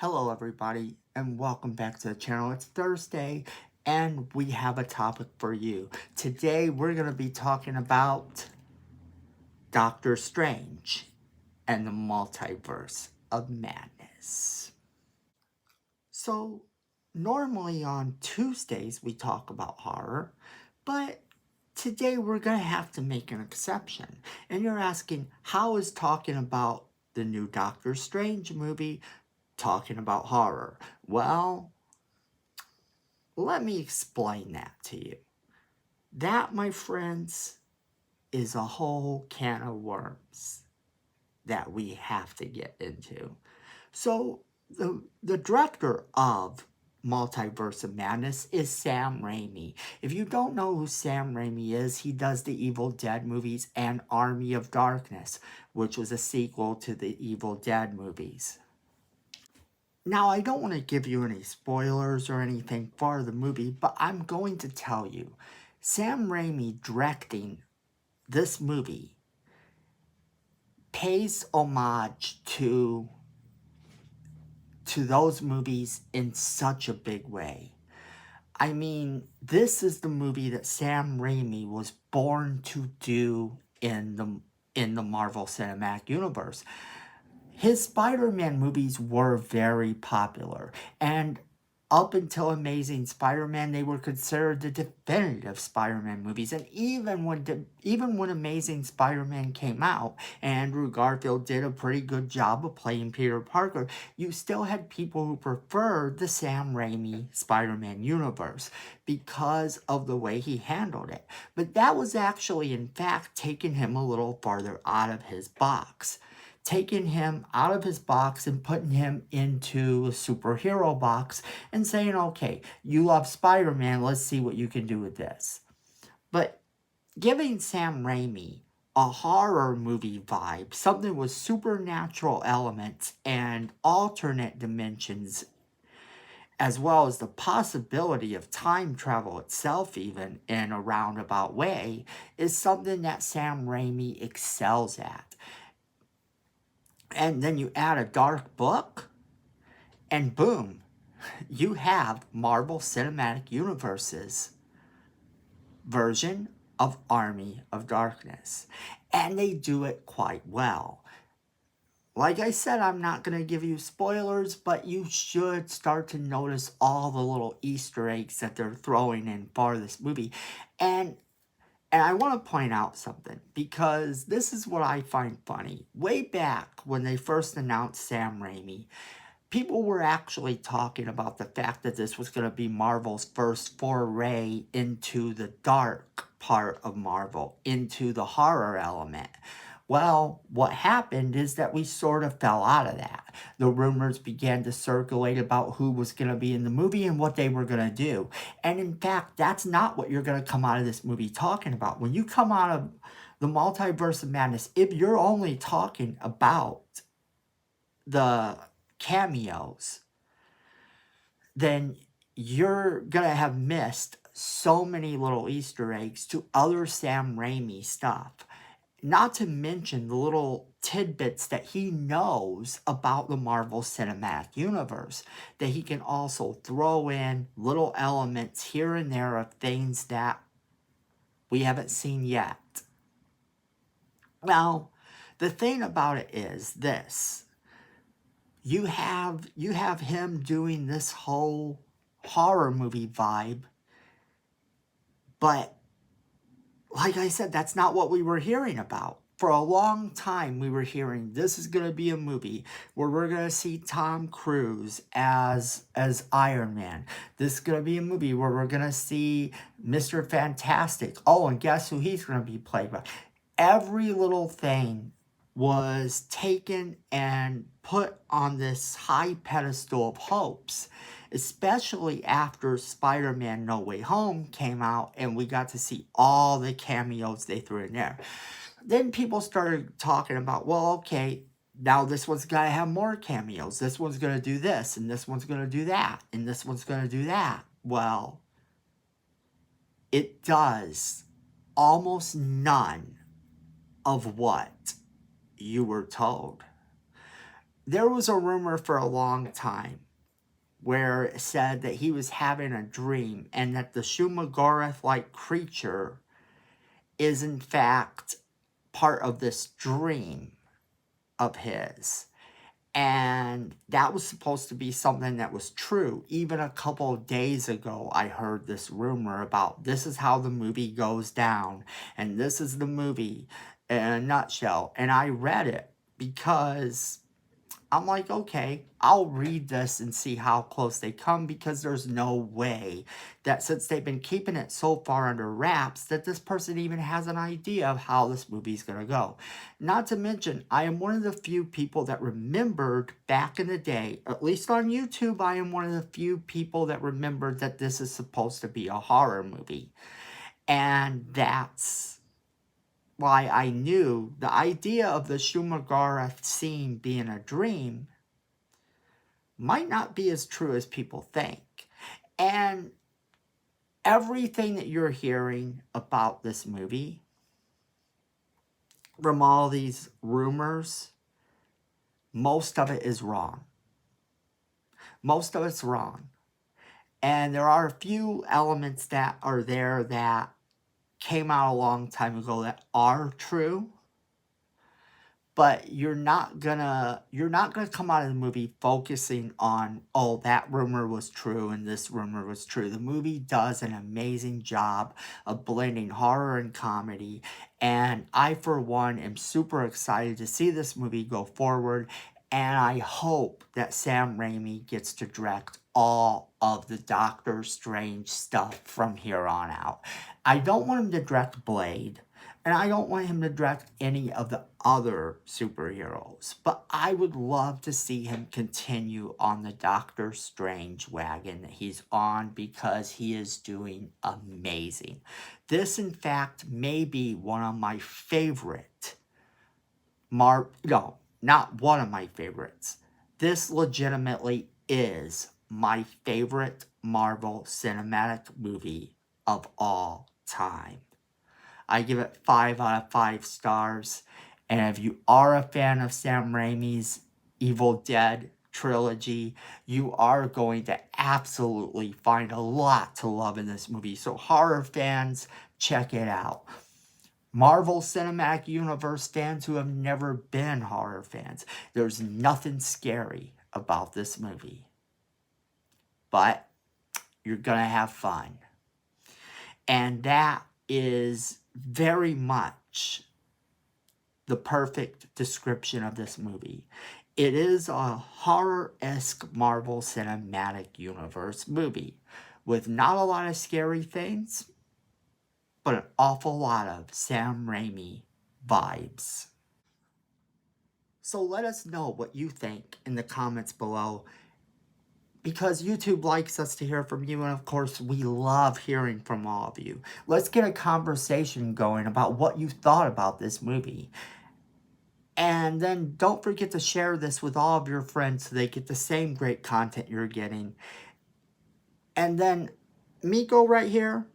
Hello everybody and welcome back to the channel. It's Thursday and we have a topic for you. Today we're going to be talking about Doctor Strange and the Multiverse of Madness. So normally on Tuesdays we talk about horror, but today we're going to have to make an exception. And you're asking, how is talking about the new Doctor Strange movie talking about horror? Well, let me explain that to you. That, my friends, is a whole can of worms that we have to get into. So, the director of Multiverse of Madness is Sam Raimi. If you don't know who Sam Raimi is, he does the Evil Dead movies and Army of Darkness, which was a sequel to the Evil Dead movies. Now, I don't want to give you any spoilers or anything for the movie, but I'm going to tell you, Sam Raimi directing this movie pays homage to those movies in such a big way. I mean, this is the movie that Sam Raimi was born to do in the Marvel Cinematic Universe. His Spider-Man movies were very popular, and up until Amazing Spider-Man, they were considered the definitive Spider-Man movies. And even when Amazing Spider-Man came out, Andrew Garfield did a pretty good job of playing Peter Parker, you still had people who preferred the Sam Raimi Spider-Man universe because of the way he handled it. But that was actually, in fact, taking him a little farther out of his box. Taking him out of his box and putting him into a superhero box and saying, okay, you love Spider-Man, let's see what you can do with this. But giving Sam Raimi a horror movie vibe, something with supernatural elements and alternate dimensions, as well as the possibility of time travel itself even in a roundabout way, is something that Sam Raimi excels at. And then you add a dark book, and boom, you have Marvel Cinematic Universe's version of Army of Darkness. And they do it quite well. Like I said, I'm not going to give you spoilers, but you should start to notice all the little Easter eggs that they're throwing in for this movie. And I want to point out something, because this is what I find funny. Way back when they first announced Sam Raimi, people were actually talking about the fact that this was going to be Marvel's first foray into the dark part of Marvel, into the horror element. Well, what happened is that we sort of fell out of that. The rumors began to circulate about who was going to be in the movie and what they were going to do. And in fact, that's not what you're going to come out of this movie talking about. When you come out of the Multiverse of Madness, if you're only talking about the cameos, then you're going to have missed so many little Easter eggs to other Sam Raimi stuff. Not to mention the little tidbits that he knows about the Marvel Cinematic Universe, that he can also throw in little elements here and there of things that we haven't seen yet. Now, the thing about it is this. You have him doing this whole horror movie vibe, but like I said, that's not what we were hearing about. For a long time, we were hearing this is going to be a movie where we're going to see Tom Cruise as Iron Man. This is going to be a movie where we're going to see Mr. Fantastic. Oh, and guess who he's going to be played by? Every little thing was taken and put on this high pedestal of hopes, especially after Spider-Man No Way Home came out and we got to see all the cameos they threw in there. Then people started talking about, well, okay, now this one's going to have more cameos. This one's going to do this, and this one's going to do that, and this one's going to do that. Well, it does almost none of what you were told. there was a rumor for a long time where it said that he was having a dream and that the Shumagorath-like creature is in fact part of this dream of his. And that was supposed to be something that was true. Even a couple of days ago, I heard this rumor about this is how the movie goes down. And this is the movie in a nutshell. And I read it because I'm like, okay, I'll read this and see how close they come, because there's no way that, since they've been keeping it so far under wraps, that this person even has an idea of how this movie's going to go. Not to mention, I am one of the few people that remembered back in the day, at least on YouTube, I am one of the few people that remembered that this is supposed to be a horror movie. And that's why I knew the idea of the Shumagorath scene being a dream might not be as true as people think. And everything that you're hearing about this movie, from all these rumors, most of it is wrong. Most of it's wrong. And there are a few elements that are there that came out a long time ago that are true. But you're not gonna come out of the movie focusing on, oh, that rumor was true and this rumor was true. The movie does an amazing job of blending horror and comedy, and I, for one, am super excited to see this movie go forward, and I hope that Sam Raimi gets to direct all of the Doctor Strange stuff from here on out. I don't want him to direct Blade, and I don't want him to direct any of the other superheroes. But I would love to see him continue on the Doctor Strange wagon that he's on, because he is doing amazing. This, in fact, may be one of my favorite no, not one of my favorites. This legitimately is my favorite Marvel Cinematic movie of all time. I give it 5 out of 5 stars. And if you are a fan of Sam Raimi's Evil Dead trilogy, you are going to absolutely find a lot to love in this movie. So horror fans, check it out. Marvel Cinematic Universe fans who have never been horror fans, there's nothing scary about this movie. But you're going to have fun. And that is very much the perfect description of this movie. It is a horror-esque Marvel Cinematic Universe movie with not a lot of scary things, but an awful lot of Sam Raimi vibes. So let us know what you think in the comments below, because YouTube likes us to hear from you, and of course we love hearing from all of you. Let's get a conversation going about what you thought about this movie. And then don't forget to share this with all of your friends so they get the same great content you're getting. And then Miko right here,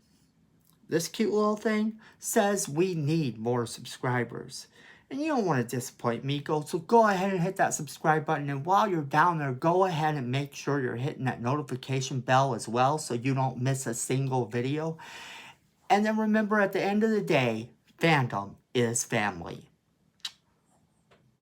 this cute little thing, says we need more subscribers. And you don't want to disappoint Miko, so go ahead and hit that subscribe button. And while you're down there, go ahead and make sure you're hitting that notification bell as well, so you don't miss a single video. And then remember, at the end of the day, fandom is family.